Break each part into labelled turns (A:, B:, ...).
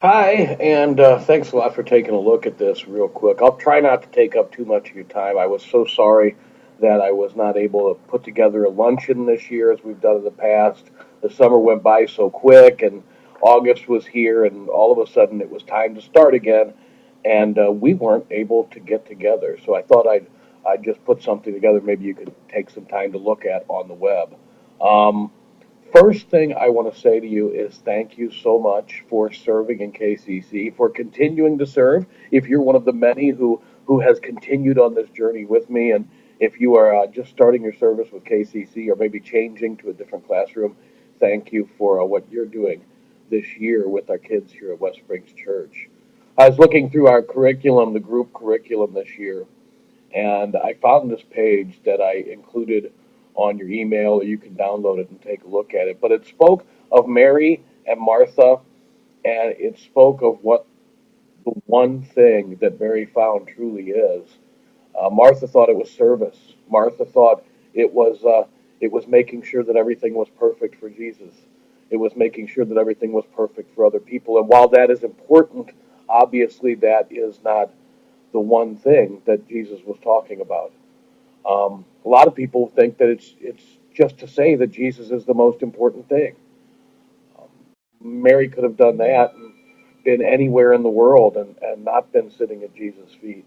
A: Hi, and thanks a lot for taking a look at this real quick. I'll try not to take up too much of your time. I was so sorry that I was not able to put together a luncheon this year as we've done in the past. The summer went by so quick, and August was here, and all of a sudden it was time to start again, and we weren't able to get together. So I thought I'd just put something together. Maybe you could take some time to look at on the web. Um, First thing I want to say to you is thank you so much for serving in KCC, for continuing to serve. If you're one of the many who has continued on this journey with me, and if you are just starting your service with KCC or maybe changing to a different classroom, thank you for what you're doing this year with our kids here at West Springs Church. I was looking through our curriculum, the group curriculum this year, and I found this page that I included on your email, or you can download it and take a look at it. But it spoke of Mary and Martha, and it spoke of what the one thing that Mary found truly is. Martha thought it was service. Martha thought it was making sure that everything was perfect for Jesus. It was making sure that everything was perfect for other people. And while that is important, obviously that is not the one thing that Jesus was talking about. A lot of people think that it's just to say that Jesus is the most important thing. Mary could have done that and been anywhere in the world and not been sitting at Jesus' feet.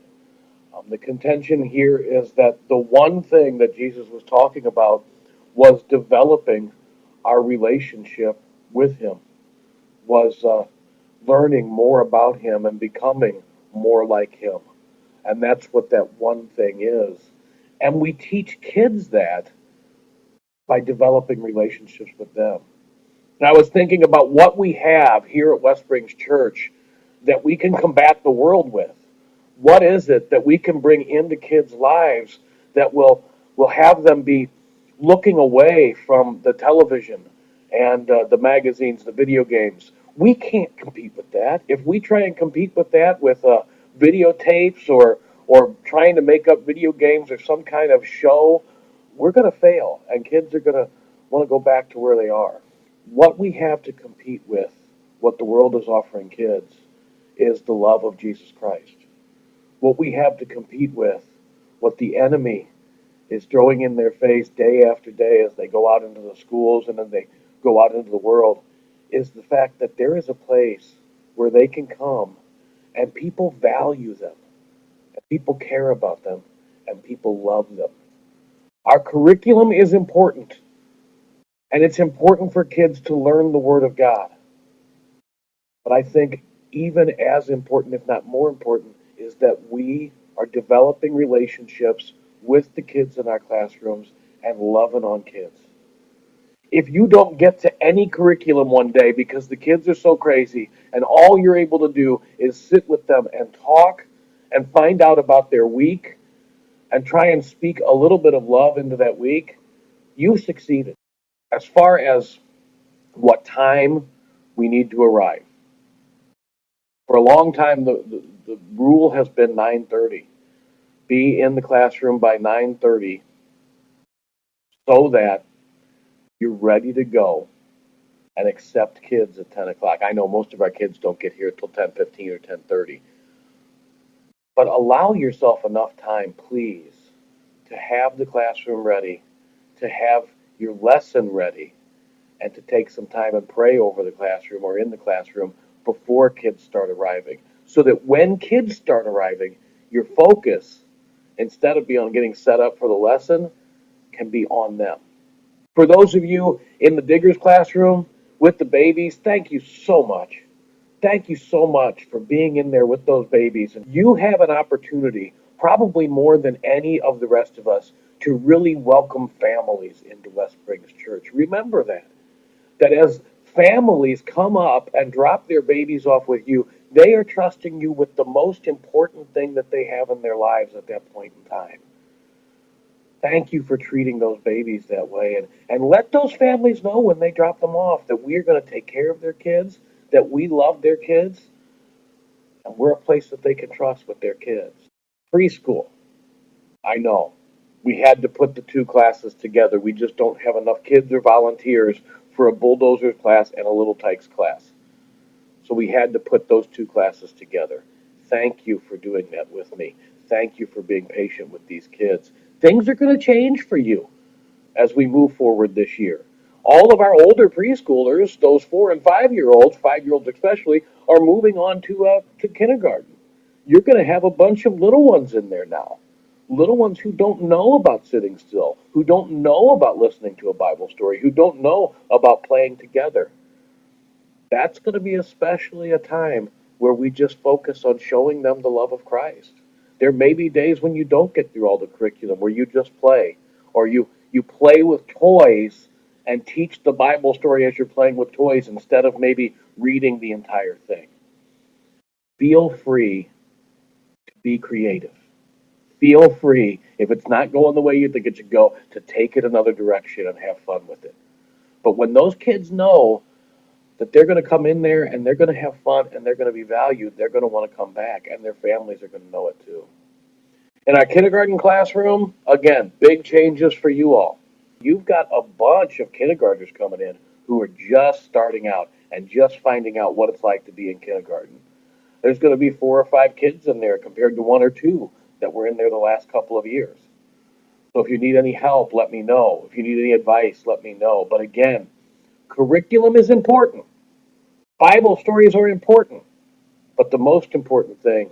A: The contention here is that the one thing that Jesus was talking about was developing our relationship with Him, was learning more about Him and becoming more like Him. And that's what that one thing is. And we teach kids that by developing relationships with them. And I was thinking about what we have here at West Springs Church that we can combat the world with. What is it that we can bring into kids' lives that will have them be looking away from the television and the magazines, the video games? We can't compete with that. If we try and compete with that with videotapes or trying to make up video games or some kind of show, we're going to fail, and kids are going to want to go back to where they are. What we have to compete with, what the world is offering kids, is the love of Jesus Christ. What we have to compete with, what the enemy is throwing in their face day after day as they go out into the schools and then they go out into the world, is the fact that there is a place where they can come and people value them, and people care about them, and people love them. Our curriculum is important, and it's important for kids to learn the Word of God. But I think even as important, if not more important, is that we are developing relationships with the kids in our classrooms and loving on kids. If you don't get to any curriculum one day because the kids are so crazy and all you're able to do is sit with them and talk and find out about their week and try and speak a little bit of love into that week, you succeeded. As far as what time we need to arrive, for a long time the rule has been 9:30. Be in the classroom by 9:30 so that you're ready to go and accept kids at 10 o'clock. I know most of our kids don't get here till 10:15 or 10:30, but allow yourself enough time, please, to have the classroom ready, to have your lesson ready, and to take some time and pray over the classroom or in the classroom before kids start arriving. So that when kids start arriving, your focus, instead of being on getting set up for the lesson, can be on them. For those of you in the Diggers classroom with the babies, thank you so much. Thank you so much for being in there with those babies. And you have an opportunity, probably more than any of the rest of us, to really welcome families into West Springs Church. Remember that as families come up and drop their babies off with you, they are trusting you with the most important thing that they have in their lives at that point in time. Thank you for treating those babies that way. And let those families know when they drop them off that we're going to take care of their kids, that we love their kids, and we're a place that they can trust with their kids. Preschool, I know. We had to put the two classes together. We just don't have enough kids or volunteers for a bulldozers class and a little tykes class. So we had to put those two classes together. Thank you for doing that with me. Thank you for being patient with these kids. Things are going to change for you as we move forward this year. All of our older preschoolers, those 4 and 5-year-olds, 5-year-olds especially, are moving on to kindergarten. You're going to have a bunch of little ones in there now. Little ones who don't know about sitting still, who don't know about listening to a Bible story, who don't know about playing together. That's going to be especially a time where we just focus on showing them the love of Christ. There may be days when you don't get through all the curriculum, where you just play, or you play with toys and teach the Bible story as you're playing with toys instead of maybe reading the entire thing. Feel free to be creative. Feel free, if it's not going the way you think it should go, to take it another direction and have fun with it. But when those kids know that they're going to come in there and they're going to have fun and they're going to be valued, they're going to want to come back, and their families are going to know it too. In our kindergarten classroom, again, big changes for you all. You've got a bunch of kindergartners coming in who are just starting out and just finding out what it's like to be in kindergarten. There's going to be 4 or 5 kids in there compared to 1 or 2 that were in there the last couple of years. So if you need any help, let me know. If you need any advice, let me know. But again, curriculum is important. Bible stories are important. But the most important thing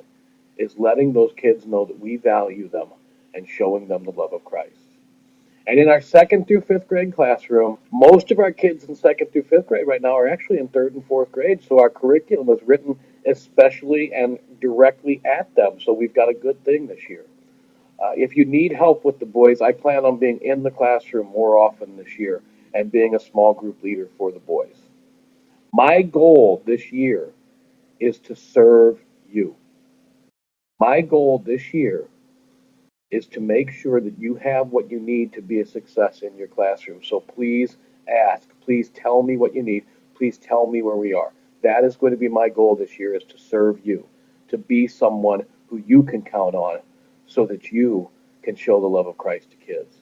A: is letting those kids know that we value them and showing them the love of Christ. And in our 2nd through 5th grade classroom, most of our kids in 2nd through 5th grade right now are actually in 3rd and 4th grade. So our curriculum is written especially and directly at them. So we've got a good thing this year. If you need help with the boys, I plan on being in the classroom more often this year and being a small group leader for the boys. My goal this year is to serve you. My goal this year is to make sure that you have what you need to be a success in your classroom. So please ask, please tell me what you need, please tell me where we are. That is going to be my goal this year, is to serve you, to be someone who you can count on so that you can show the love of Christ to kids.